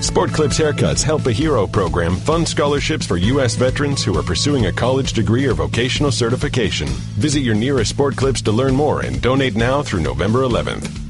Sport Clips Haircuts Help a Hero program funds scholarships for U.S. veterans who are pursuing a college degree or vocational certification. Visit your nearest Sport Clips to learn more and donate now through November 11th.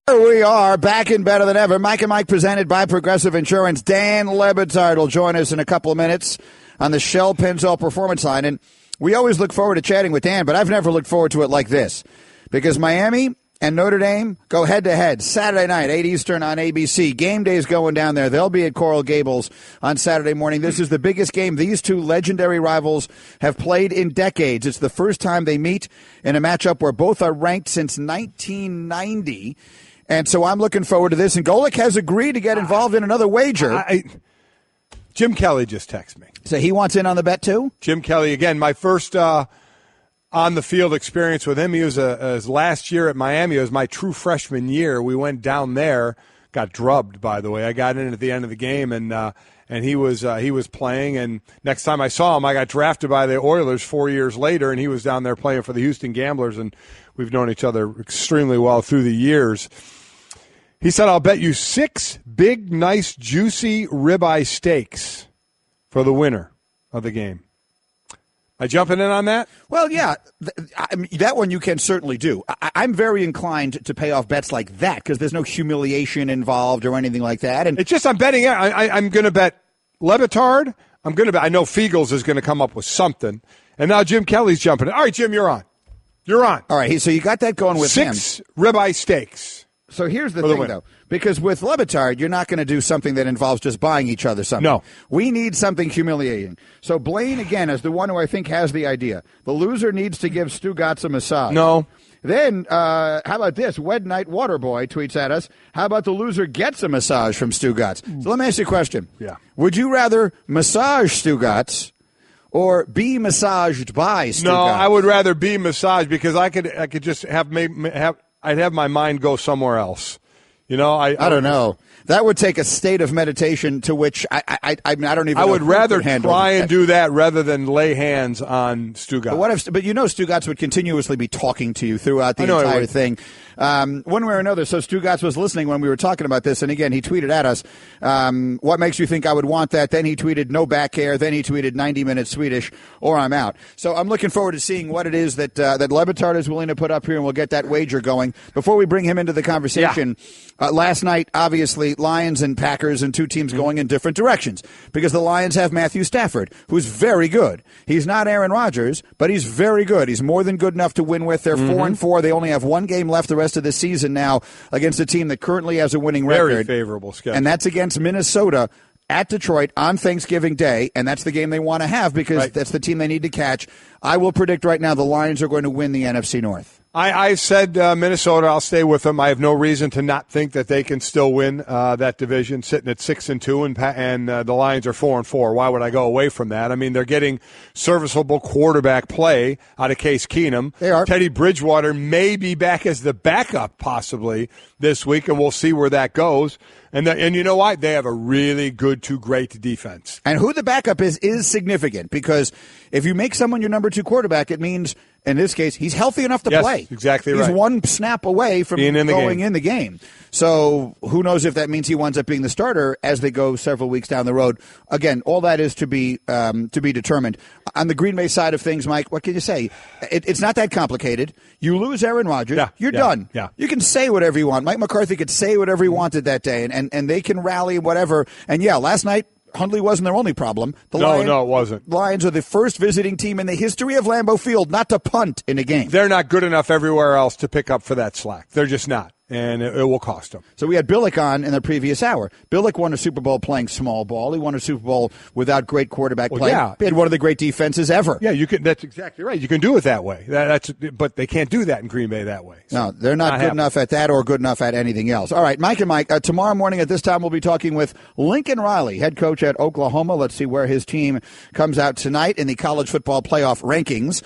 We are back and better than ever. Mike and Mike presented by Progressive Insurance. Dan Le Batard will join us in a couple of minutes on the Shell Pennzoil Performance Line. And we always look forward to chatting with Dan, but I've never looked forward to it like this. Because Miami and Notre Dame go head-to-head Saturday night, 8 Eastern on ABC. Game day is going down there. They'll be at Coral Gables on Saturday morning. This is the biggest game these two legendary rivals have played in decades. It's the first time they meet in a matchup where both are ranked since 1990. And so I'm looking forward to this. And Golic has agreed to get involved in another wager. Jim Kelly just texted me. So he wants in on the bet, too? Jim Kelly, again, my first on-the-field experience with him. He was his last year at Miami. It was my true freshman year. We went down there, got drubbed, by the way. I got in at the end of the game, and he was playing. And next time I saw him, I got drafted by the Oilers 4 years later, and he was down there playing for the Houston Gamblers, and we've known each other extremely well through the years. He said, I'll bet you 6 big, nice, juicy ribeye steaks for the winner of the game. Am I jumping in on that? Well, yeah, that one you can certainly do. I'm very inclined to pay off bets like that because there's no humiliation involved or anything like that. And it's just I'm betting. I'm going to bet Le Batard. I'm going to bet. I know Fiegels is going to come up with something. And now Jim Kelly's jumping in. All right, Jim, you're on. You're on. All right, so you got that going with 6 ribeye steaks. So here's the thing, though, because with Le Batard, you're not going to do something that involves just buying each other something. No. We need something humiliating. So Blaine, again, is the one who I think has the idea. The loser needs to give Stugatz a massage. No. Then, how about this? Wed Night Waterboy tweets at us, how about the loser gets a massage from Stugatz? So let me ask you a question. Yeah. Would you rather massage Stugatz or be massaged by Stugatz? No, I would rather be massaged because I could just I'd have my mind go somewhere else. You know, I don't know. That would take a state of meditation to which I don't even. I would rather try and do that rather than lay hands on Stugatz. But you know, Stugatz would continuously be talking to you throughout the entire thing, one way or another. So Stugatz was listening when we were talking about this, and again, he tweeted at us, "What makes you think I would want that?" Then he tweeted, "No back hair." Then he tweeted, 90 minutes Swedish, or I'm out. So I'm looking forward to seeing what it is that Le Batard is willing to put up here, and we'll get that wager going. Before we bring him into the conversation, last night, obviously, Lions and Packers and two teams going in different directions because the Lions have Matthew Stafford, who's very good. He's not Aaron Rodgers, but he's very good. He's more than good enough to win with. They're 4-4. They only have one game left the rest of the season now against a team that currently has a winning record. Very favorable schedule. And that's against Minnesota at Detroit on Thanksgiving Day, and that's the game they want to have because that's the team they need to catch. I will predict right now the Lions are going to win the NFC North. I said Minnesota. I'll stay with them. I have no reason to not think that they can still win that division, sitting at 6-2, and the Lions are 4-4. Why would I go away from that? I mean, they're getting serviceable quarterback play out of Case Keenum. They are. Teddy Bridgewater may be back as the backup possibly this week, and we'll see where that goes. And you know what? They have a really good to great defense. And who the backup is significant because if you make someone your number 2 quarterback, it means, in this case, he's healthy enough to play. Exactly right. He's one snap away from going in the game. So who knows if that means he winds up being the starter as they go several weeks down the road. Again, all that is to be determined. On the Green Bay side of things, Mike, what can you say? It's not that complicated. You lose Aaron Rodgers, you're done. Yeah. You can say whatever you want. Mike McCarthy could say whatever he wanted that day, and they can rally whatever. And, last night, Hundley wasn't their only problem. No, it wasn't. Lions are the first visiting team in the history of Lambeau Field not to punt in a game. They're not good enough everywhere else to pick up for that slack. They're just not, and it will cost them. So we had Billick on in the previous hour. Billick won a Super Bowl playing small ball. He won a Super Bowl without great quarterback play. Yeah. He had one of the great defenses ever. Yeah, you can. That's exactly right. You can do it that way. But they can't do that in Green Bay that way. So no, they're not good enough at that or good enough at anything else. All right, Mike and Mike, tomorrow morning at this time we'll be talking with Lincoln Riley, head coach at Oklahoma. Let's see where his team comes out tonight in the college football playoff rankings.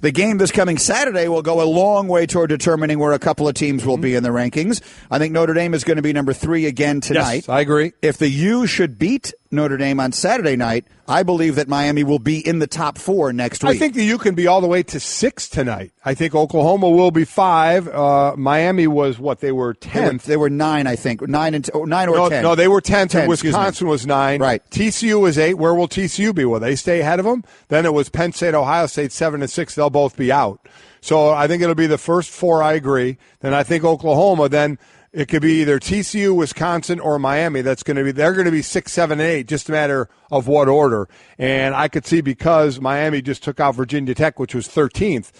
The game this coming Saturday will go a long way toward determining where a couple of teams will be in the rankings. I think Notre Dame is going to be number 3 again tonight. Yes, I agree. If the U should beat Notre Dame on Saturday night, I believe that Miami will be in the top 4 next week. I think that you can be all the way to 6 tonight. I think Oklahoma will be 5. Miami was what? They were 10th. They were 9, I think. 9 or 10. No, they were 10th, and Wisconsin was 9. Right. TCU was 8. Where will TCU be? Will they stay ahead of them? Then it was Penn State, Ohio State, 7 and 6. They'll both be out. So I think it'll be the first 4, I agree. Then I think Oklahoma, then it could be either TCU, Wisconsin, or Miami. They're going to be 6, 7, and 8, just a matter of what order. And I could see, because Miami just took out Virginia Tech, which was 13th,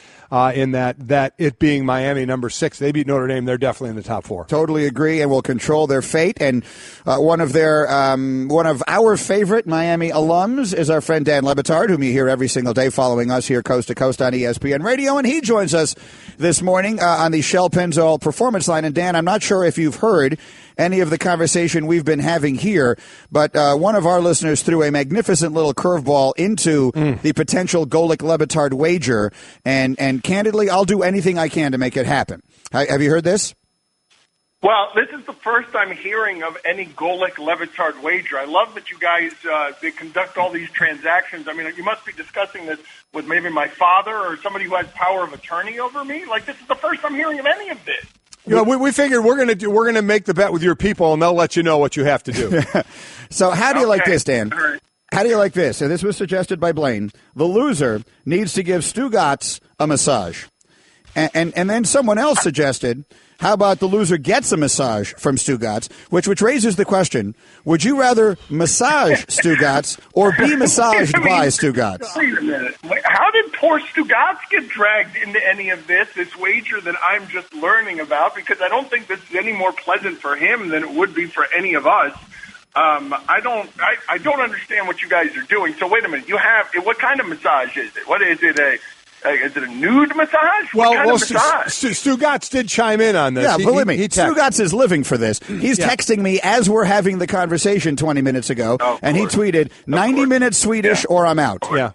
in that it being Miami number 6. They beat Notre Dame. They're definitely in the top 4. Totally agree, and will control their fate. And one of our favorite Miami alums is our friend Dan Le Batard, whom you hear every single day following us here coast to coast on ESPN Radio. And he joins us this morning on the Shell Pennzoil Performance Line. And Dan, I'm not sure if you've heard any of the conversation we've been having here, but one of our listeners threw a magnificent little curveball into the potential Golic Le Batard wager, and candidly, I'll do anything I can to make it happen. Have you heard this? Well, this is the first I'm hearing of any Golic Le Batard wager. I love that you guys they conduct all these transactions. I mean, you must be discussing this with maybe my father or somebody who has power of attorney over me. Like, this is the first I'm hearing of any of this. You know, we figured we're going to make the bet with your people, and they'll let you know what you have to do. So how do you like this, Dan? How do you like this? And this was suggested by Blaine. The loser needs to give Stu Gatz a massage. And then someone else suggested, how about the loser gets a massage from Stu Gatz, which raises the question, would you rather massage Stu Gatz or be massaged by Stu Gatz? Wait a minute. How did poor Stu Gatz get dragged into any of this wager that I'm just learning about? Because I don't think this is any more pleasant for him than it would be for any of us. I don't understand what you guys are doing. So wait a minute. What kind of massage is it? What is it? Is it a nude massage? What kind of massage? Stu Gatz did chime in on this. Yeah, believe me, Stu Gatz is living for this. He's texting me as we're having the conversation 20 minutes ago, and he tweeted, 90 minutes Swedish or I'm out. Yeah.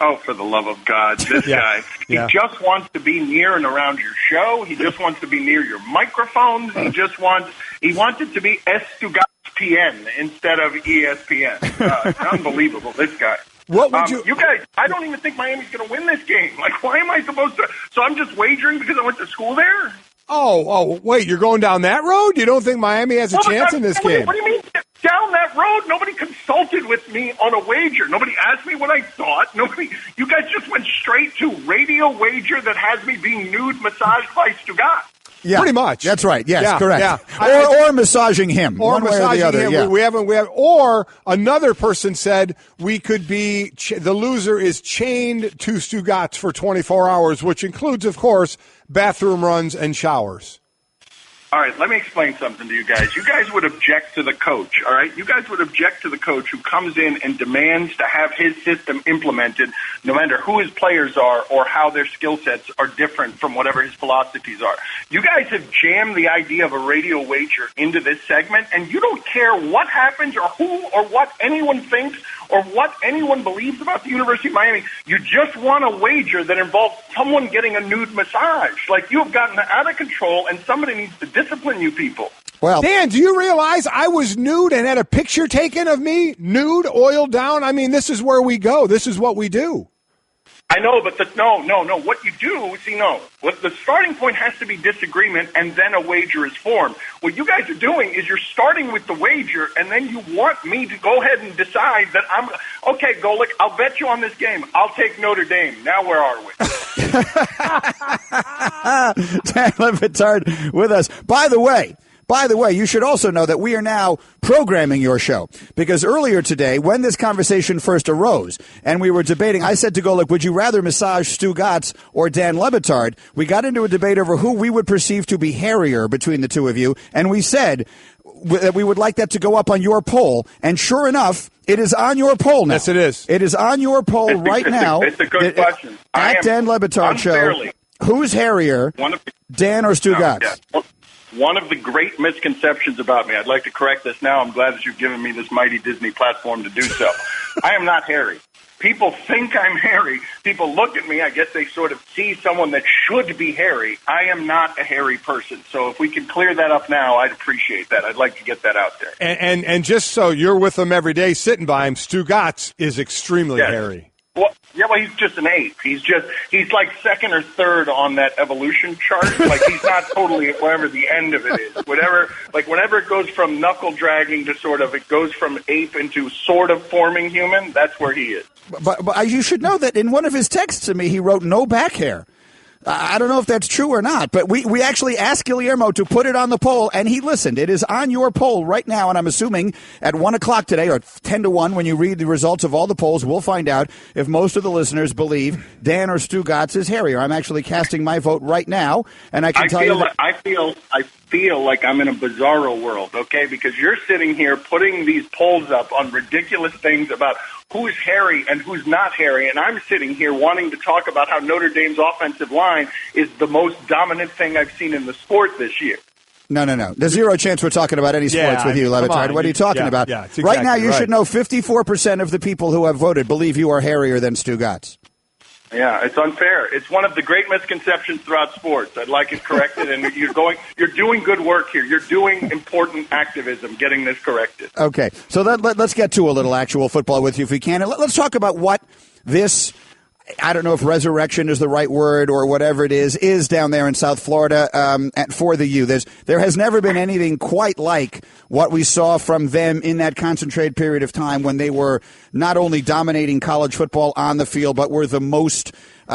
Oh, for the love of God, this guy. He just wants to be near and around your show. He just wants to be near your microphones. He wants it to be Stu Gatz PN instead of ESPN. Unbelievable, this guy. What would you guys, I don't even think Miami's going to win this game. Like, why am I supposed to? So I'm just wagering because I went to school there? Oh, wait, you're going down that road? You don't think Miami has a chance in this game? What do you mean down that road? Nobody consulted with me on a wager. Nobody asked me what I thought. You guys just went straight to radio wager that has me being nude massaged by Stu Gatz. Yeah, pretty much. That's right. Yes, correct. Yeah. Or massaging him, or one way or the other. Him. Yeah. We have. Or another person said we could be the loser is chained to Stu Gatz for 24 hours, which includes, of course, bathroom runs and showers. All right, let me explain something to you guys. You guys would object to the coach, all right? You guys would object to the coach who comes in and demands to have his system implemented no matter who his players are or how their skill sets are different from whatever his philosophies are. You guys have jammed the idea of a radio wager into this segment, and you don't care what happens or who or what anyone thinks or what anyone believes about the University of Miami. You just want a wager that involves someone getting a nude massage. Like, you have gotten out of control, and somebody needs to discipline you people. Well, Dan, do you realize I was nude and had a picture taken of me, nude, oiled down? I mean, this is where we go. This is what we do. I know, but no. What you do, what the starting point has to be disagreement, and then a wager is formed. What you guys are doing is you're starting with the wager, and then you want me to go ahead and decide that okay, Golic, I'll bet you on this game. I'll take Notre Dame. Now where are we? Dan Le Batard with us. By the way, you should also know that we are now programming your show, because earlier today, when this conversation first arose and we were debating, I said to Golic, would you rather massage Stu Gatz or Dan Le Batard? We got into a debate over who we would perceive to be hairier between the two of you, and we said that we would like that to go up on your poll, and sure enough, it is on your poll now. Yes, it is. It is on your poll right now. It's a good question. At Dan Le Batard Show, who's hairier, Dan or Stu Gatz? Yeah. One of the great misconceptions about me, I'd like to correct this now. I'm glad that you've given me this mighty Disney platform to do so. I am not hairy. People think I'm hairy. People look at me. I guess they sort of see someone that should be hairy. I am not a hairy person. So if we can clear that up now, I'd appreciate that. I'd like to get that out there. And just so you're with him every day, sitting by him, Stu Gatz is extremely hairy. Well, he's just an ape. He's like second or third on that evolution chart. Like, he's not totally wherever the end of it is. Whenever it goes from knuckle dragging to it goes from ape into sort of forming human, that's where he is. But you should know that in one of his texts to me, he wrote no back hair. I don't know if that's true or not, but we actually asked Guillermo to put it on the poll, and he listened. It is on your poll right now, and I'm assuming at 1 o'clock today, or 10 to 1, when you read the results of all the polls, we'll find out if most of the listeners believe Dan or Stu Gatz is hairier. I'm actually casting my vote right now, and I can tell you that I feel like I'm in a bizarro world, okay? Because you're sitting here putting these polls up on ridiculous things about who's hairy and who's not hairy, and I'm sitting here wanting to talk about how Notre Dame's offensive line is the most dominant thing I've seen in the sport this year. No. There's zero chance we're talking about any sports with you, Levitar. What are you talking about? Yeah, exactly right now, you should know 54% of the people who have voted believe you are hairier than Stu Gatz. Yeah, it's unfair. It's one of the great misconceptions throughout sports. I'd like it corrected, and you're doing good work here. You're doing important activism, getting this corrected. Okay, so let's get to a little actual football with you if we can. And let's talk about what this, I don't know if resurrection is the right word or whatever it is down there in South Florida for the U. There has never been anything quite like what we saw from them in that concentrated period of time when they were not only dominating college football on the field, but were the most they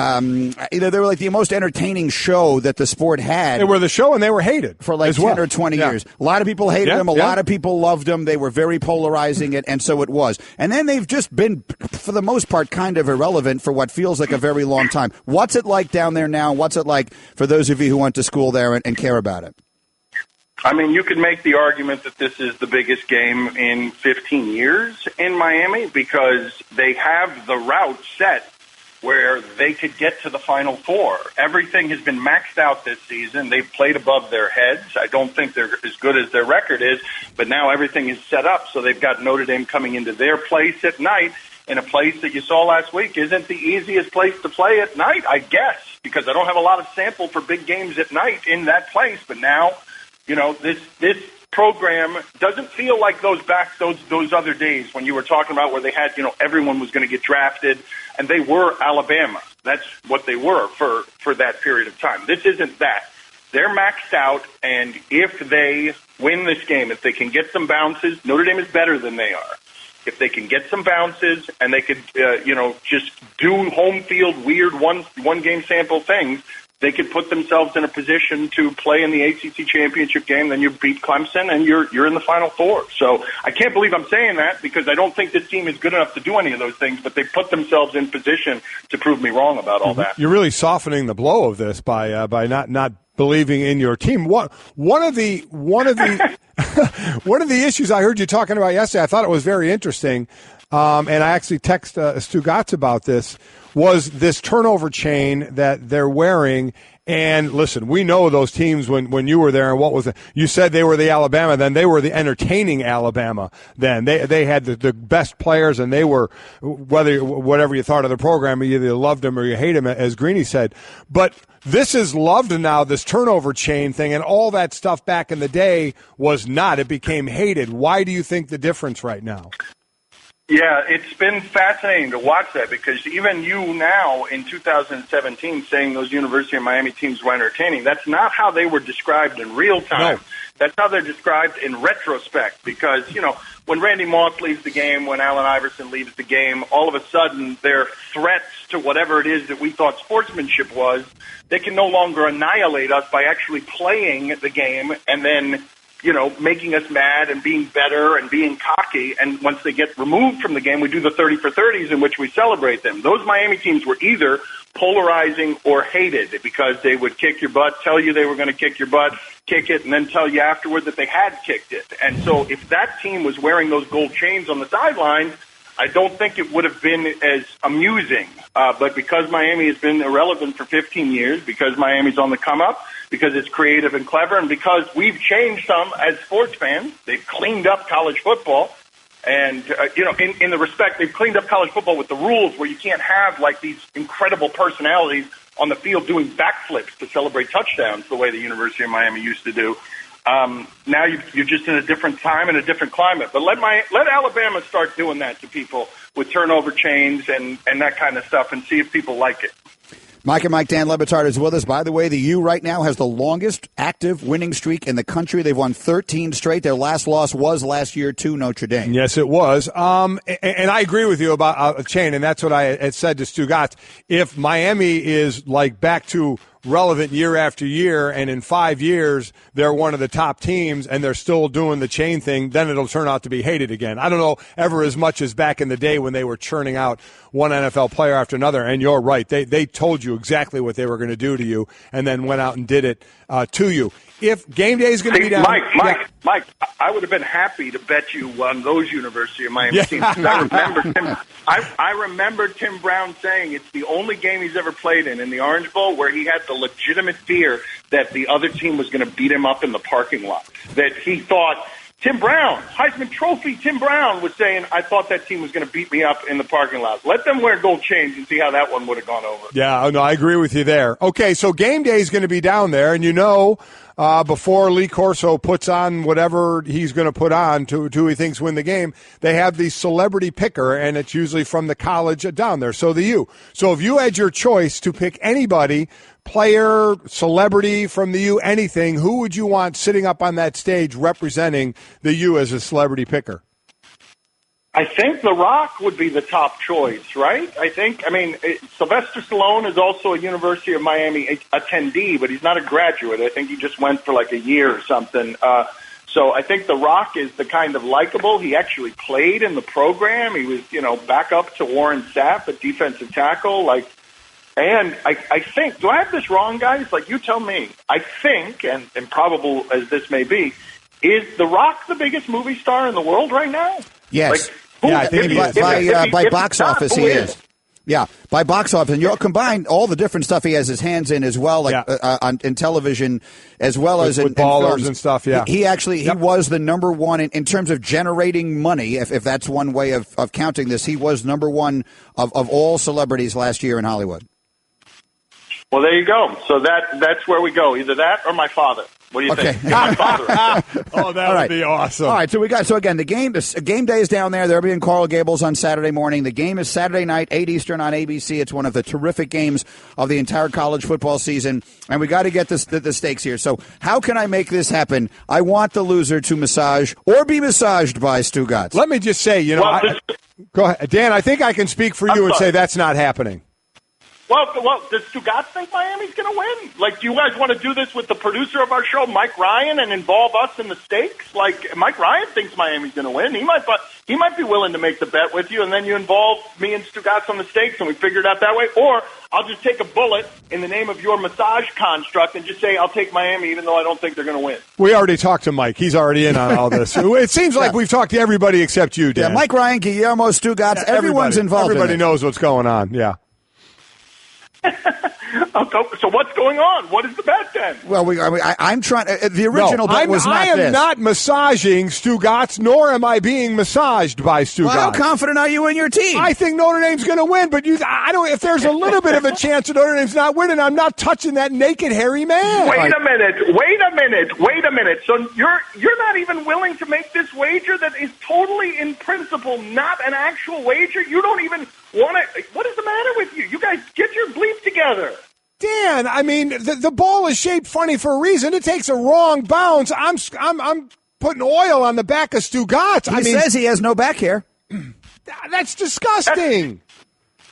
were like the most entertaining show that the sport had. They were the show, and they were hated for like 10 or 20 years. A lot of people hated them. A lot of people loved them. They were very polarizing, and so it was. And then they've just been, for the most part, kind of irrelevant for what feels like a very long time. What's it like down there now? What's it like for those of you who went to school there and care about it? I mean, you could make the argument that this is the biggest game in 15 years in Miami because they have the route set where they could get to the Final Four. Everything has been maxed out this season. They've played above their heads. I don't think they're as good as their record is, but now everything is set up, so they've got Notre Dame coming into their place at night in a place that you saw last week isn't the easiest place to play at night, I guess, because I don't have a lot of sample for big games at night in that place, but now, you know, this program doesn't feel like those other days when you were talking about where they had, you know, everyone was going to get drafted, and they were Alabama. That's what they were for that period of time. This isn't that. They're maxed out, and if they win this game, if they can get some bounces, Notre Dame is better than they are. If they can get some bounces and they could, just do home field weird one game sample things, they could put themselves in a position to play in the ACC championship game. Then you beat Clemson and you're in the Final Four. So I can't believe I'm saying that because I don't think this team is good enough to do any of those things. But they put themselves in position to prove me wrong about all that. You're really softening the blow of this by not believing in your team. One of the issues I heard you talking about yesterday, I thought it was very interesting, and I actually texted Stu Gatz about this, was this turnover chain that they're wearing. And listen, we know those teams when you were there, and what was it? You said they were the Alabama, then they were the entertaining Alabama. Then they had the best players, and they were, whatever you thought of the program, you either loved them or you hate them, as Greeny said. But this is loved now, this turnover chain thing, and all that stuff back in the day was not. It became hated. Why do you think the difference right now? Yeah, it's been fascinating to watch that because even you now in 2017 saying those University of Miami teams were entertaining, that's not how they were described in real time. No. That's how they're described in retrospect because, you know, when Randy Moss leaves the game, when Allen Iverson leaves the game, all of a sudden their threats to whatever it is that we thought sportsmanship was, they can no longer annihilate us by actually playing the game and then, you know, making us mad and being better and being cocky. And once they get removed from the game, we do the 30 for 30s in which we celebrate them. Those Miami teams were either polarizing or hated because they would kick your butt, tell you they were going to kick your butt, kick it, and then tell you afterward that they had kicked it. And so if that team was wearing those gold chains on the sideline, I don't think it would have been as amusing. But because Miami has been irrelevant for 15 years, because Miami's on the come up, because it's creative and clever, and because we've changed some as sports fans, they've cleaned up college football. And, in the respect, they've cleaned up college football with the rules where you can't have, like, these incredible personalities on the field doing backflips to celebrate touchdowns the way the University of Miami used to do. Now you're just in a different time and a different climate. But let Alabama start doing that to people with turnover chains and that kind of stuff and see if people like it. Mike and Mike, Dan Le Batard is with us. By the way, the U right now has the longest active winning streak in the country. They've won 13 straight. Their last loss was last year to Notre Dame. Yes, it was. And I agree with you about a chain, and that's what I had said to Stu Gatz. If Miami is like back to relevant year after year, and in 5 years they're one of the top teams and they're still doing the chain thing, then it'll turn out to be hated again. I don't know ever as much as back in the day when they were churning out one NFL player after another, and you're right. They told you exactly what they were going to do to you and then went out and did it to you. If game day is going to be down... Mike, I would have been happy to bet you on those University of Miami teams. I remember Tim Brown saying it's the only game he's ever played in the Orange Bowl where he had the legitimate fear that the other team was going to beat him up in the parking lot. That he thought... Tim Brown, Heisman Trophy Tim Brown was saying, I thought that team was going to beat me up in the parking lot. Let them wear gold chains and see how that one would have gone over. Yeah, no, I agree with you there. Okay, so game day is going to be down there, and before Lee Corso puts on whatever he's going to put on to who he thinks win the game, they have the celebrity picker, and it's usually from the college down there, so the U. So if you had your choice to pick anybody, player, celebrity from the U, anything, who would you want sitting up on that stage representing the U as a celebrity picker? I think The Rock would be the top choice, right? Sylvester Stallone is also a University of Miami attendee, but he's not a graduate. I think he just went for like a year or something. So I think The Rock is the kind of likable. He actually played in the program. He was, back up to Warren Sapp at defensive tackle. And I think, do I have this wrong, guys? You tell me. I think, and improbable as this may be, is The Rock the biggest movie star in the world right now? Yes. I think by box office, he is. Yeah, by box office. And you'll combine all the different stuff he has his hands in as well, in television, as well as in ballers films. And stuff, yeah. He was the number one in terms of generating money, if that's one way of counting this. He was number one of all celebrities last year in Hollywood. Well, there you go. So that's where we go. Either that or my father. What do you think? My father. That would be awesome. All right, so again, the game day is down there. They'll be in Coral Gables on Saturday morning. The game is Saturday night, 8 Eastern on ABC. It's one of the terrific games of the entire college football season, and we got to get the stakes here. So how can I make this happen? I want the loser to massage or be massaged by Stu Gatz. Let me just say, go ahead. Dan, I think I can speak for you and say that's not happening. Well, does Stu Gatz think Miami's going to win? Do you guys want to do this with the producer of our show, Mike Ryan, and involve us in the stakes? Mike Ryan thinks Miami's going to win. He might be willing to make the bet with you, and then you involve me and Stu Gatz on the stakes, and we figure it out that way. Or I'll just take a bullet in the name of your massage construct and just say I'll take Miami, even though I don't think they're going to win. We already talked to Mike. He's already in on all this. It seems like we've talked to everybody except you, Dan. Yeah, Mike Ryan, Guillermo, Stu Gatz, everyone's involved. Everybody knows what's going on. Yeah. So what's going on? What is the bet then? Well, I'm trying. The original bet was not this. I am not massaging Stu Gatz, nor am I being massaged by Stu Gatz. How confident are you in your team? I think Notre Dame's going to win, but I don't. If there's a little bit of a chance that Notre Dame's not winning, I'm not touching that naked, hairy man. Wait a minute. So you're not even willing to make this wager that is totally, in principle, not an actual wager? You don't even want to. What is the matter with you? You guys get your bleep together. Dan, the ball is shaped funny for a reason. It takes a wrong bounce. I'm putting oil on the back of Stu Gatz. He says he has no back hair. That's disgusting.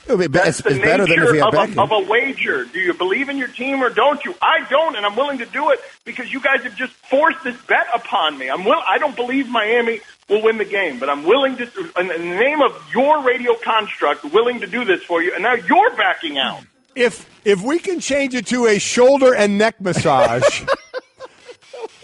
That's the nature of a wager. Do you believe in your team or don't you? I don't, and I'm willing to do it because you guys have just forced this bet upon me. I don't believe Miami will win the game, but I'm willing to, in the name of your radio construct, willing to do this for you, and now you're backing out. If we can change it to a shoulder and neck massage,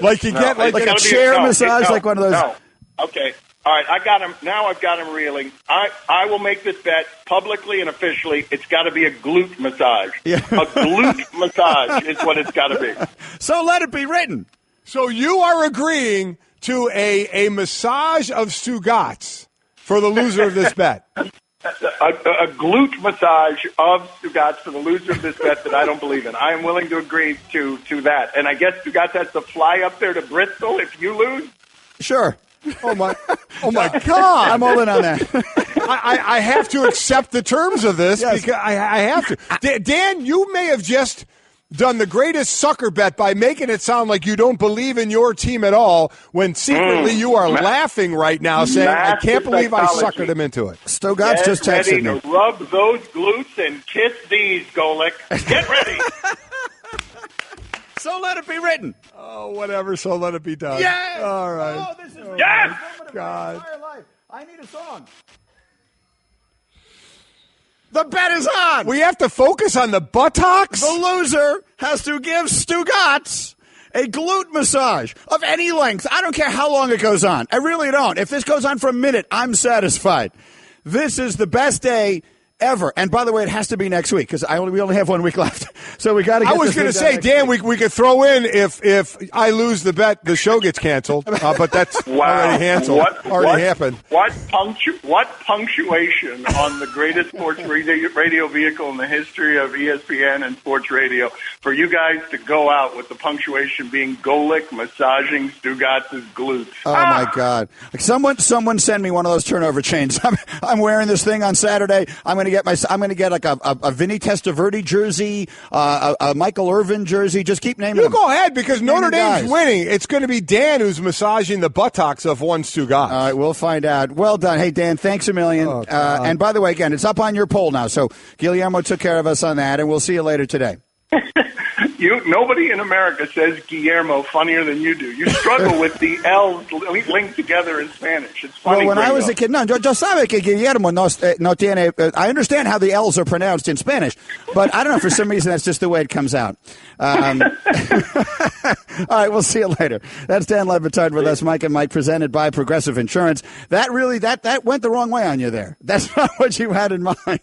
like you get like a chair massage, like one of those. No. Okay. All right. I got him. Now I've got him reeling. I will make this bet publicly and officially. It's got to be a glute massage. Yeah. A glute massage is what it's got to be. So let it be written. So you are agreeing to a massage of Stu Gatz for the loser of this bet. A glute massage of Stugotz for the loser of this bet that I don't believe in. I am willing to agree to that. And I guess Stugotz has to fly up there to Bristol if you lose? Sure. Oh my God! I'm all in on that. I have to accept the terms of this because I have to. Dan, you may have just done the greatest sucker bet by making it sound like you don't believe in your team at all when secretly you are laughing right now saying, I can't believe I suckered him into it. Stugotz just texted me. Ready to rub those glutes and kiss these, Golic. Get ready. So let it be written. Oh, whatever. So let it be done. Yes. All right. Oh, this is yes. God. I need a song. The bet is on. We have to focus on the buttocks? The loser has to give Stugotz a glute massage of any length. I don't care how long it goes on. I really don't. If this goes on for a minute, I'm satisfied. This is the best day ever. And by the way, it has to be next week because we only have 1 week left. So we got to get I was going to say, Dan, we could throw in if I lose the bet, the show gets canceled. But that's already canceled. Already happened. What punctuation on the greatest sports radio vehicle in the history of ESPN and sports radio for you guys to go out with the punctuation being Golic massaging Stugotz's glutes. Oh, my God. Someone send me one of those turnover chains. I'm wearing this thing on Saturday. I'm going to get like a Vinny Testaverde jersey, a Michael Irvin jersey. Just keep naming them. You go ahead because Notre Dame's winning. It's going to be Dan who's massaging the buttocks of one Stugotz. All right, we'll find out. Well done. Hey, Dan, thanks a million. Oh, and by the way, again, it's up on your poll now. So Guillermo took care of us on that, and we'll see you later today. Nobody in America says Guillermo funnier than you do. You struggle with the L's linked together in Spanish. It's funny. Well, when I was a kid, yo sabe que Guillermo no tiene. I understand how the L's are pronounced in Spanish, but I don't know, for some reason that's just the way it comes out. All right, we'll see you later. That's Dan Batard with us, Mike and Mike, presented by Progressive Insurance. That went the wrong way on you there. That's not what you had in mind.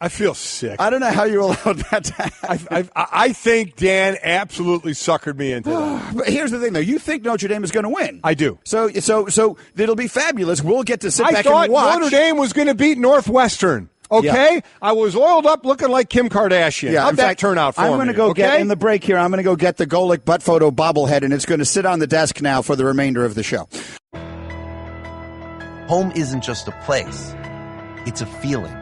I feel sick. I don't know how you allowed that to happen. I think Dan absolutely suckered me into that. But here's the thing, though. You think Notre Dame is going to win. I do. So it'll be fabulous. We'll get to sit back and watch. I thought Notre Dame was going to beat Northwestern. Okay? Yeah. I was oiled up looking like Kim Kardashian. Yeah, how'd that turn out for me? I'm going to go get, in the break here, I'm going to go get the Golic butt photo bobblehead, and it's going to sit on the desk now for the remainder of the show. Home isn't just a place. It's a feeling.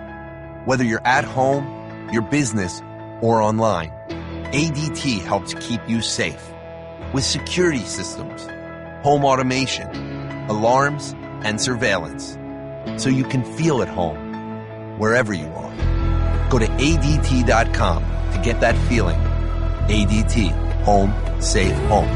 Whether you're at home, your business, or online, ADT helps keep you safe. With security systems, home automation, alarms, and surveillance. So you can feel at home, wherever you are. Go to ADT.com to get that feeling. ADT. Home. Safe home.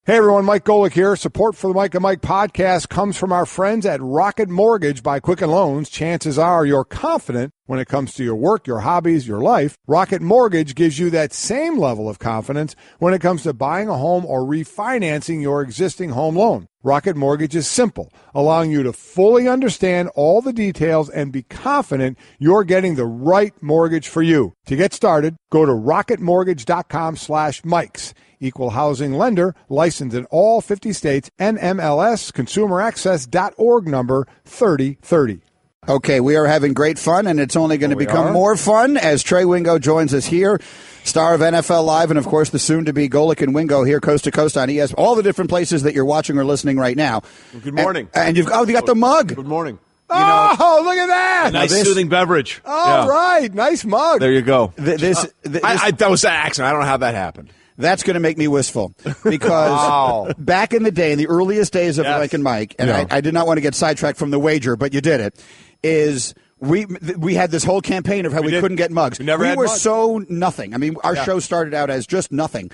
Hey everyone, Mike Golic here. Support for the Mike and Mike podcast comes from our friends at Rocket Mortgage by Quicken Loans. Chances are you're confident when it comes to your work, your hobbies, your life. Rocket Mortgage gives you that same level of confidence when it comes to buying a home or refinancing your existing home loan. Rocket Mortgage is simple, allowing you to fully understand all the details and be confident you're getting the right mortgage for you. To get started, go to rocketmortgage.com/Mikes. Equal housing lender, licensed in all 50 states, NMLS, consumeraccess.org number 3030. Okay, we are having great fun, and it's only going to become more fun as Trey Wingo joins us here, star of NFL Live, and, of course, the soon-to-be Golic and Wingo here coast to coast on ES, all the different places that you're watching or listening right now. Well, good morning. And you got the mug. Good morning. Look at that. A nice soothing beverage. All right. Nice mug. There you go. That was an accident. I don't know how that happened. That's going to make me wistful because back in the day, in the earliest days of Mike and Mike, and I did not want to get sidetracked from the wager, but you did it, is we had this whole campaign of how we couldn't get mugs. We were mugs. So nothing. I mean, our show started out as just nothing.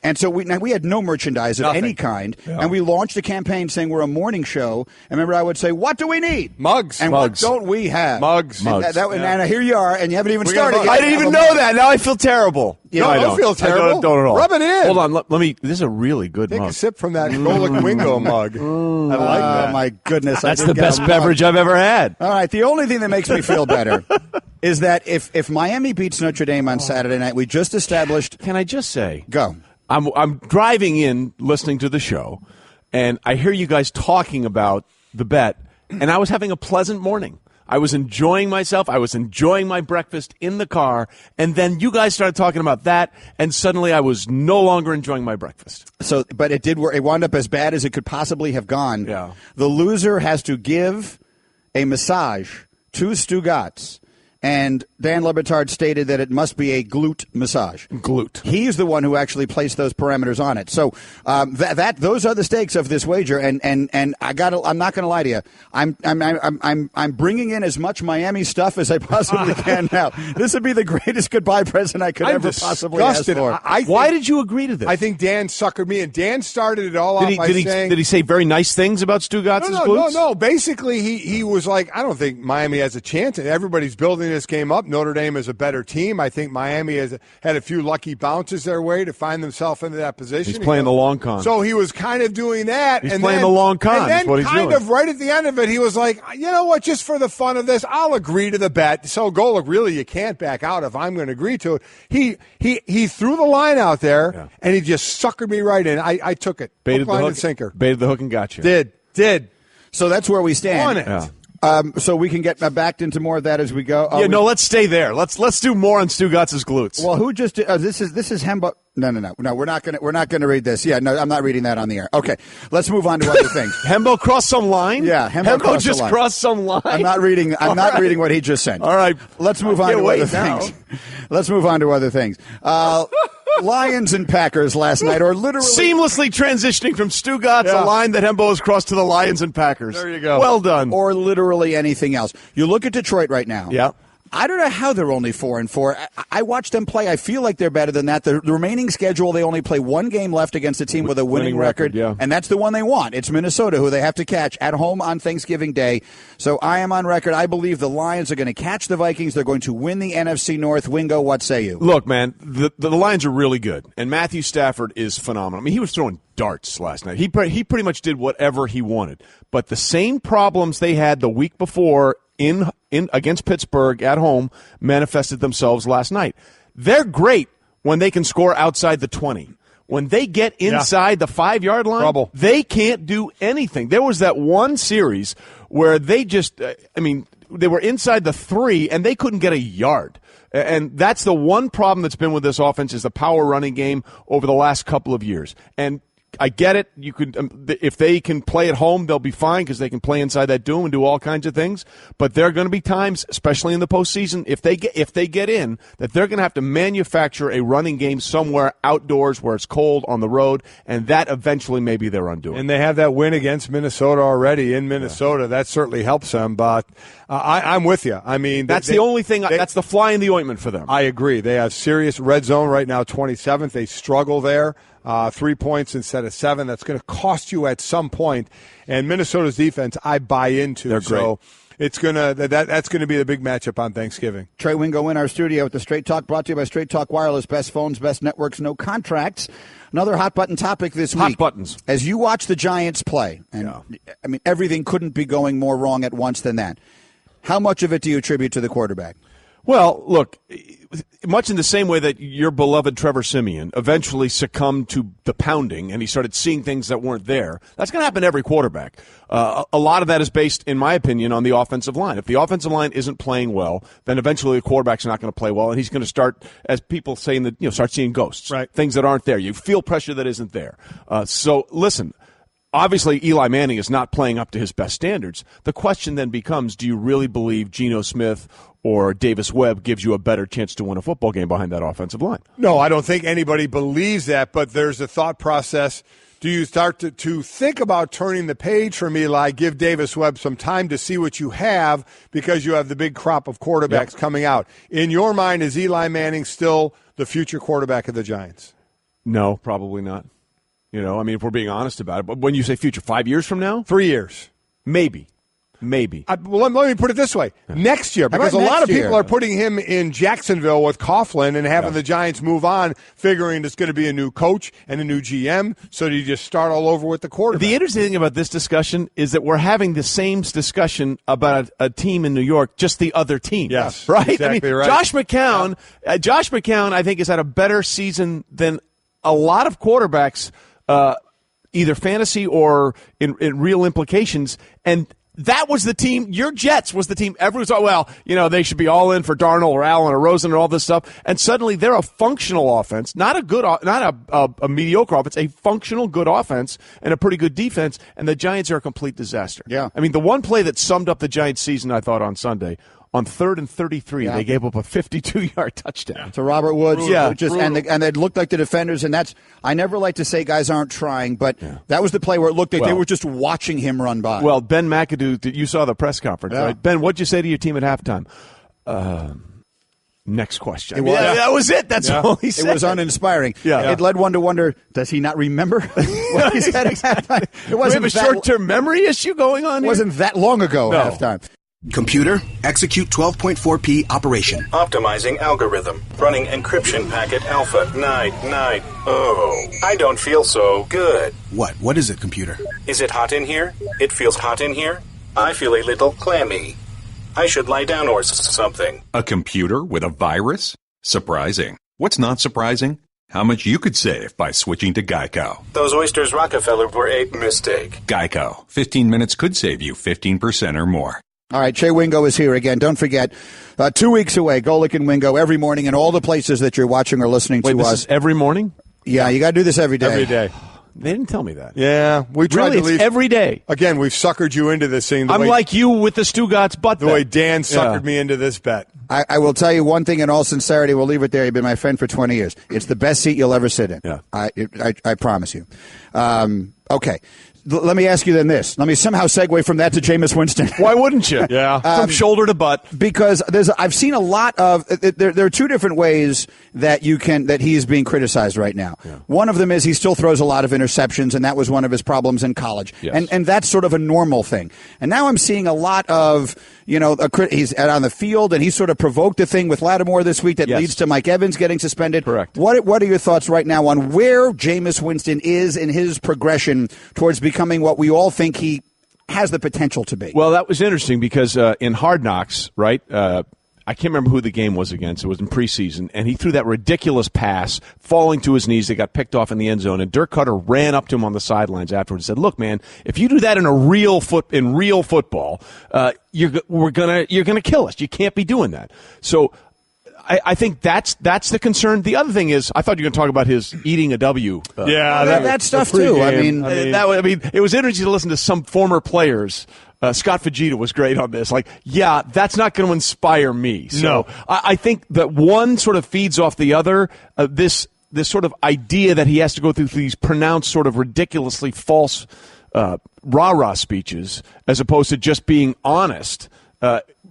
And so we had no merchandise of any kind, and we launched a campaign saying we're a morning show. And remember, I would say, what do we need? Mugs. And mugs. What don't we have? Mugs. And here you are, and you haven't even started yet. I didn't even know that. Now I feel terrible. No, I don't feel terrible. I don't at all. Rub it in. Hold on. Let me. This is a really good mug. Take a sip from that Golic Wingo mug. I like that. Oh, my goodness. That's the best beverage I've ever had. All right. The only thing that makes me feel better is that if Miami beats Notre Dame on Saturday night, we just established. Can I just say? Go. I'm driving in listening to the show, and I hear you guys talking about the bet, and I was having a pleasant morning. I was enjoying myself. I was enjoying my breakfast in the car, and then you guys started talking about that, and suddenly I was no longer enjoying my breakfast. So, but it did work. It wound up as bad as it could possibly have gone. Yeah. The loser has to give a massage to Stugatz, and Dan Le Batard stated that it must be a glute massage. Glute. He's the one who actually placed those parameters on it. So those are the stakes of this wager, and I'm not going to lie to you. I'm bringing in as much Miami stuff as I possibly can now. This would be the greatest goodbye present I could ever possibly ask for. Why did you agree to this? I think Dan suckered me, and Dan started it all off by saying... Did he say very nice things about Stugatz's glutes? No. Basically, he was like, I don't think Miami has a chance. Everybody's building this game up. Notre Dame is a better team. I think Miami has had a few lucky bounces their way to find themselves into that position. He's playing the long con. So he was kind of doing that. He's playing the long con. And then is what he's kind doing. of right at the end of it, he was like, you know what, just for the fun of this, I'll agree to the bet. So Golic, really, you can't back out if I'm going to agree to it. He threw the line out there, and he just suckered me right in. I took it. Baited hook, line, the hook, and sinker. Baited the hook and got you. Did. So that's where we stand. On it. Yeah. So we can get back into more of that as we go. Let's stay there. Let's do more on Stugatz's glutes. Well, who just this is Hembo. No. We're not gonna read this. Yeah, no, I'm not reading that on the air. Okay, let's move on to other things. Hembo crossed some line. Yeah, Hembo just crossed some line. I'm not reading what he just sent. All right, let's move on to other things. Let's move on to other things. Lions and Packers last night, or literally seamlessly transitioning from Stugatz, a line that Hembo has crossed to the Lions and Packers. There you go. Well done. Or literally anything else. You look at Detroit right now. Yeah. I don't know how they're only 4-4. I watched them play. I feel like they're better than that. The remaining schedule, they only play one game left against a team with a winning record, and that's the one they want. It's Minnesota, who they have to catch at home on Thanksgiving Day. So I am on record. I believe the Lions are going to catch the Vikings. They're going to win the NFC North. Wingo, what say you? Look, man, the Lions are really good, and Matthew Stafford is phenomenal. I mean, he was throwing darts last night. He pretty much did whatever he wanted. But the same problems they had the week before in against Pittsburgh at home manifested themselves last night. They're great when they can score outside the 20. When they get inside the 5-yard line, trouble. They can't do anything. There was that one series where they just, they were inside the 3 and they couldn't get a yard. And that's the one problem that's been with this offense is the power running game over the last couple of years. And I get it. You could, if they can play at home, they'll be fine because they can play inside that dome and do all kinds of things. But there are going to be times, especially in the postseason, if they get in, that they're going to have to manufacture a running game somewhere outdoors where it's cold on the road, and that eventually may be their undoing. And they have that win against Minnesota already in Minnesota. That certainly helps them. But I'm with you. I mean, that's the only thing. That's the fly in the ointment for them. I agree. They have serious red zone right now, 27th. They struggle there. 3 points instead of 7. That's going to cost you at some point. And Minnesota's defense, I buy into. They're great. So it's that's going to be the big matchup on Thanksgiving. Trey Wingo in our studio with the Straight Talk, brought to you by Straight Talk Wireless. Best phones, best networks, no contracts. Another hot button topic this week. Hot buttons. As you watch the Giants play, and I mean everything couldn't be going more wrong at once than that. How much of it do you attribute to the quarterback? Well, look, much in the same way that your beloved Trevor Siemian eventually succumbed to the pounding and he started seeing things that weren't there, that's going to happen to every quarterback. A lot of that is based, in my opinion, on the offensive line. If the offensive line isn't playing well, then eventually the quarterback's not going to play well, and he's going to start, as people say, start seeing ghosts, right? Things that aren't there. You feel pressure that isn't there. So listen. Obviously, Eli Manning is not playing up to his best standards. The question then becomes, do you really believe Geno Smith or Davis Webb gives you a better chance to win a football game behind that offensive line? No, I don't think anybody believes that, but there's a thought process. Do you start to think about turning the page from Eli, give Davis Webb some time to see what you have because you have the big crop of quarterbacks coming out? In your mind, is Eli Manning still the future quarterback of the Giants? No, probably not. If we're being honest about it. But when you say future, 5 years from now? 3 years. Maybe. Let me put it this way. Next year, because a lot of people are putting him in Jacksonville with Coughlin and having the Giants move on, figuring it's going to be a new coach and a new GM, so do you just start all over with the quarterback? The interesting thing about this discussion is that we're having the same discussion about a team in New York, just the other team. Yes, right? exactly right. Josh McCown, I think, has had a better season than a lot of quarterbacks either fantasy or in real implications. And that was the team. Your Jets was the team. Everyone's like, well, they should be all in for Darnold or Allen or Rosen and all this stuff. And suddenly they're a functional offense, not a mediocre offense, a functional good offense and a pretty good defense. And the Giants are a complete disaster. Yeah. I mean, the one play that summed up the Giants' season, I thought, on Sunday, on 3rd and 33, they gave up a 52-yard touchdown to Robert Woods. Brutal. And they looked like the defenders. And I never like to say guys aren't trying, but that was the play where it looked like they were just watching him run by. Well, Ben McAdoo, you saw the press conference, right? Ben, what'd you say to your team at halftime? Next question. That was it. That's all he said. It was uninspiring. It led one to wonder, does he not remember what he said at halftime? It wasn't we have a short-term memory issue going on here? It wasn't that long ago at halftime. Computer, execute 12.4p operation. Optimizing algorithm. Running encryption packet alpha. Night. Oh, I don't feel so good. What is it, computer? Is it hot in here? It feels hot in here. I feel a little clammy. I should lie down or something. A computer with a virus? Surprising. What's not surprising? How much you could save by switching to Geico. Those oysters Rockefeller were a mistake. Geico. 15 minutes could save you 15% or more. All right, Trey Wingo is here again. Don't forget, 2 weeks away, Golic and Wingo every morning in all the places that you're watching or listening to this us. Is every morning? Yeah, you got to do this every day. Every day. They didn't tell me that. Yeah, we tried to leave. It's every day. Again, we've suckered you into this thing. I'm like you with the Stugatz butt the way Dan suckered me into this bet. I will tell you one thing in all sincerity. We'll leave it there. You've been my friend for 20 years. It's the best seat you'll ever sit in. Yeah. I promise you. Okay. Let me ask you then this. Let me somehow segue from that to Jameis Winston. Why wouldn't you? From shoulder to butt. Because I've seen a lot of there are two different ways that he's being criticized right now. Yeah. One of them is he still throws a lot of interceptions, and that was one of his problems in college. Yes. And that's sort of a normal thing. And now I'm seeing a lot of he's on the field, and he sort of provoked a thing with Lattimore this week that leads to Mike Evans getting suspended. Correct. What are your thoughts right now on where Jameis Winston is in his progression towards becoming what we all think he has the potential to be? Well, that was interesting because in Hard Knocks, right, I can't remember who the game was against. It was in preseason, and he threw that ridiculous pass, falling to his knees. They got picked off in the end zone, and Dirk Cutter ran up to him on the sidelines afterwards and said, "Look, man, if you do that in real football, you're gonna kill us. You can't be doing that." So I think that's the concern. The other thing is, I thought you were going to talk about his eating a W. That stuff too. I mean, it was interesting to listen to some former players. Scott Fujita was great on this. That's not going to inspire me. So no. I think that one sort of feeds off the other. This sort of idea that he has to go through these pronounced sort of ridiculously false rah-rah speeches as opposed to just being honest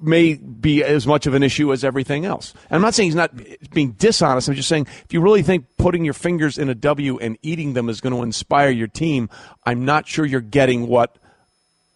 may be as much of an issue as everything else. And I'm not saying he's not being dishonest. I'm just saying if you really think putting your fingers in a W and eating them is going to inspire your team, I'm not sure you're getting what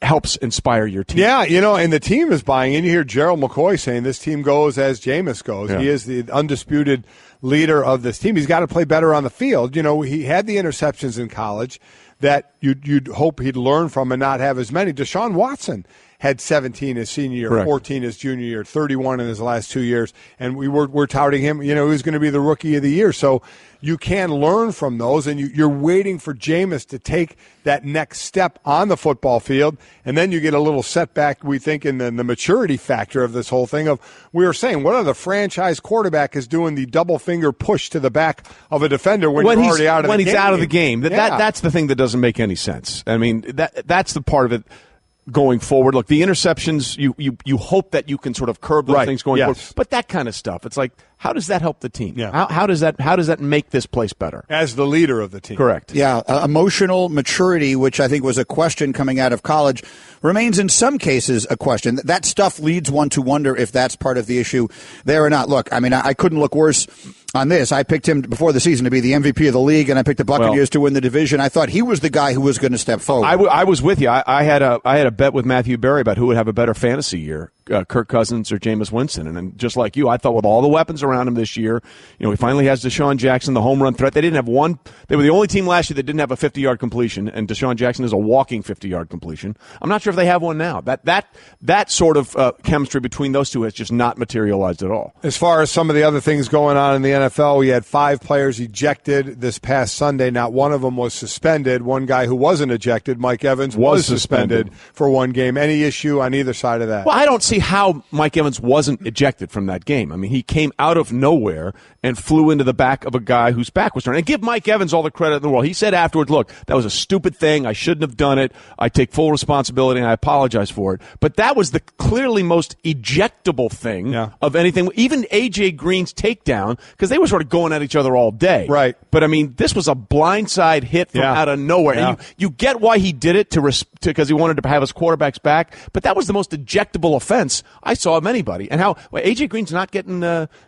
helps inspire your team. Yeah, and the team is buying in. You hear Gerald McCoy saying this team goes as Jameis goes. Yeah. He is the undisputed leader of this team. He's got to play better on the field. He had the interceptions in college that you'd hope he'd learn from and not have as many. Deshaun Watson had 17 his senior year, Correct. 14 his junior year, 31 in his last 2 years, and we're touting him. He was going to be the rookie of the year. So you can learn from those, and you're waiting for Jameis to take that next step on the football field, and then you get a little setback, we think, in the maturity factor of this whole thing. We were saying, what other franchise quarterback is doing the double finger push to the back of a defender when you're already out of the game? When he's out of the game. That's the thing that doesn't make any sense. I mean, that's the part of it. Going forward, look, the interceptions, you hope that you can sort of curb those things going forward. But that kind of stuff, it's like, how does that help the team? Yeah. How does that make this place better? As the leader of the team. Correct. Yeah, emotional maturity, which I think was a question coming out of college, remains in some cases a question. That stuff leads one to wonder if that's part of the issue there or not. Look, I mean, I couldn't look worse on this. I picked him before the season to be the MVP of the league, and I picked the Buccaneers to win the division. I thought he was the guy who was going to step forward. I was with you. I had a bet with Matthew Berry about who would have a better fantasy year. Kirk Cousins or Jameis Winston. And just like you, I thought with all the weapons around him this year, he finally has Deshaun Jackson, the home run threat. They didn't have one. They were the only team last year that didn't have a 50-yard completion, and Deshaun Jackson is a walking 50-yard completion. I'm not sure if they have one now. That sort of chemistry between those two has just not materialized at all. As far as some of the other things going on in the NFL, we had 5 players ejected this past Sunday. Not one of them was suspended. One guy who wasn't ejected, Mike Evans, was suspended for one game. Any issue on either side of that? Well, I don't see how Mike Evans wasn't ejected from that game. I mean, he came out of nowhere and flew into the back of a guy whose back was turned. And give Mike Evans all the credit in the world. He said afterwards, look, that was a stupid thing. I shouldn't have done it. I take full responsibility, and I apologize for it. But that was the clearly most ejectable thing of anything. Even A.J. Green's takedown, because they were sort of going at each other all day. Right. But, I mean, this was a blindside hit from out of nowhere. Yeah. And you get why he did it because he wanted to have his quarterback's back, but that was the most ejectable offense I saw of anybody. And A.J. Green's not getting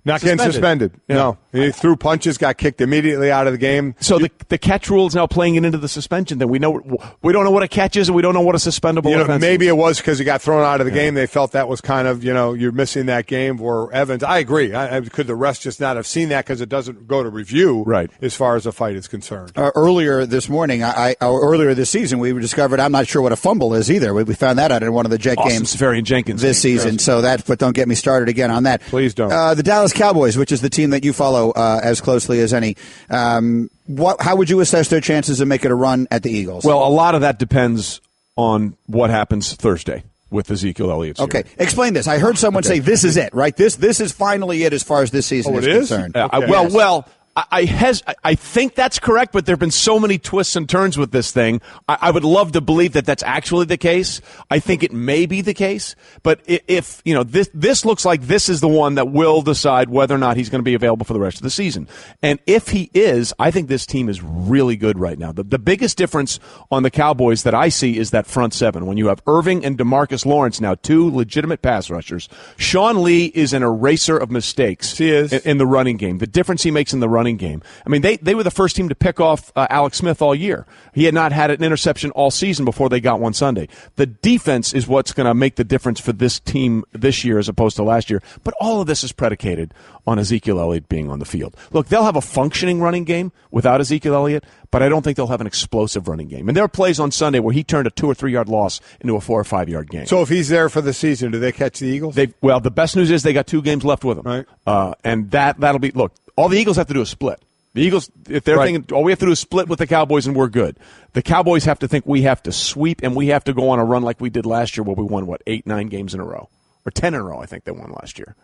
suspended. Yeah. No. He threw punches, got kicked immediately out of the game. So the catch rule is now playing it into the suspension. Then we don't know what a catch is, and we don't know what a suspendable offense maybe is. It was because he got thrown out of the game. They felt that was kind of, you're missing that game for Evans. I agree. Could the rest just not have seen that because it doesn't go to review as far as the fight is concerned? Earlier this morning, earlier this season, we discovered I'm not sure what a fumble is either. We found that out in one of the Jet games Jenkins this season. Yes. So but don't get me started again on that. Please don't. The Dallas Cowboys, which is the team that you follow as closely as any. How would you assess their chances of making a run at the Eagles? Well, a lot of that depends on what happens Thursday with Ezekiel Elliott. Okay, explain this. I heard someone say this is it, right? This is finally it as far as this season is concerned. Well, I think that's correct, but there have been so many twists and turns with this thing. I would love to believe that that's actually the case. I think it may be the case, but if this looks like this is the one that will decide whether or not he's going to be available for the rest of the season. And if he is, I think this team is really good right now. The biggest difference on the Cowboys that I see is that front seven. When you have Irving and DeMarcus Lawrence now, 2 legitimate pass rushers, Sean Lee is an eraser of mistakes he is. in the running game. The difference he makes in the running game. I mean, they were the first team to pick off Alex Smith all year. He had not had an interception all season before they got one Sunday. The defense is what's going to make the difference for this team this year as opposed to last year. But all of this is predicated on Ezekiel Elliott being on the field. Look, they'll have a functioning running game without Ezekiel Elliott, but I don't think they'll have an explosive running game. And there are plays on Sunday where he turned a 2 or 3 yard loss into a 4 or 5 yard game. So if he's there for the season, do they catch the Eagles? Well, the best news is they got 2 games left with him. Right. And that'll be, look, all the Eagles have to do is split. The Eagles, if they're thinking, all we have to do is split with the Cowboys and we're good. The Cowboys have to think we have to sweep and we have to go on a run like we did last year where we won, 8, 9 games in a row? Or 10 in a row, I think they won last year.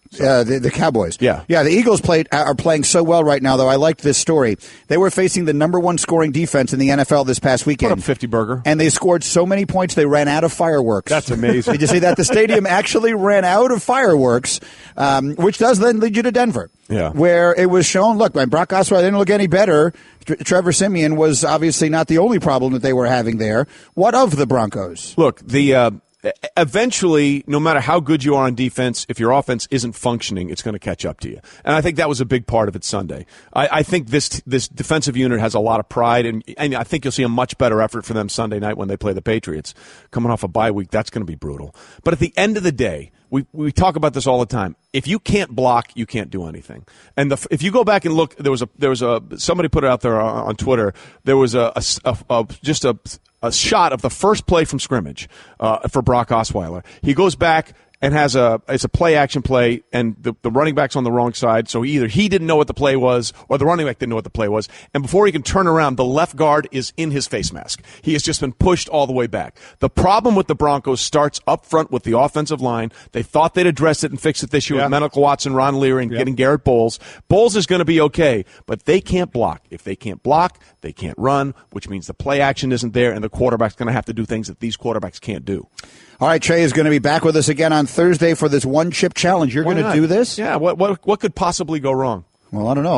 So. The Cowboys. Yeah. The Eagles are playing so well right now, though. I liked this story. They were facing the number 1 scoring defense in the NFL this past weekend. Put up 50 burger. And they scored so many points they ran out of fireworks. That's amazing. Did you see that? The stadium actually ran out of fireworks, which does then lead you to Denver. Yeah. Where it was shown, look, when Brock Osweiler didn't look any better. Trevor Siemian was obviously not the only problem that they were having there. What of the Broncos? Look, eventually, no matter how good you are on defense, if your offense isn't functioning, it's going to catch up to you. And I think that was a big part of it Sunday. I think this defensive unit has a lot of pride, and I think you'll see a much better effort for them Sunday night when they play the Patriots. Coming off a bye week, that's going to be brutal. But at the end of the day, we talk about this all the time. If you can't block, you can't do anything. And if you go back and look, there was a somebody put it out there on Twitter. There was just a shot of the first play from scrimmage for Brock Osweiler. He goes back and it's a play action play, and the running back's on the wrong side, so either he didn't know what the play was or the running back didn't know what the play was, and before he can turn around, the left guard is in his face mask. He has just been pushed all the way back. The problem with the Broncos starts up front with the offensive line. They thought they'd address it and fix it this year with Medical Watson, Ron Leary, and getting Garrett Bowles. Bowles is going to be okay, but they can't block. If they can't block, they can't run, which means the play action isn't there, and the quarterback's going to have to do things that these quarterbacks can't do. All right, Trey is going to be back with us again on Thursday for this one-chip challenge. You're going to do this? Yeah, what could possibly go wrong? Well, I don't know.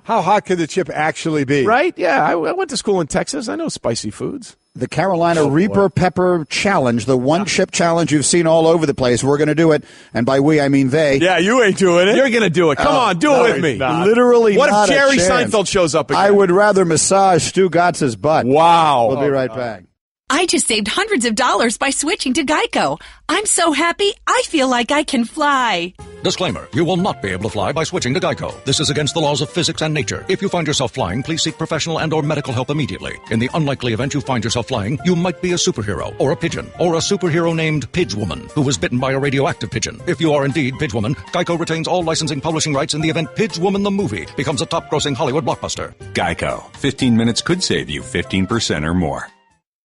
How hot could the chip actually be? Right? Yeah, I went to school in Texas. I know spicy foods. The Carolina Reaper Pepper Challenge, the one-chip challenge you've seen all over the place. We're going to do it, and by we, I mean they. Yeah, you ain't doing it. You're going to do it. Come on, do it with me. Literally what not if Jerry a chance. Seinfeld shows up again? I would rather massage Stu Gotz's butt. Wow. We'll be right back. I just saved hundreds of dollars by switching to Geico. I'm so happy, I feel like I can fly. Disclaimer, you will not be able to fly by switching to Geico. This is against the laws of physics and nature. If you find yourself flying, please seek professional and or medical help immediately. In the unlikely event you find yourself flying, you might be a superhero, or a pigeon, or a superhero named Pidgewoman, who was bitten by a radioactive pigeon. If you are indeed Pidgewoman, Geico retains all licensing publishing rights in the event Pidgewoman the movie becomes a top-grossing Hollywood blockbuster. Geico. 15 minutes could save you 15% or more.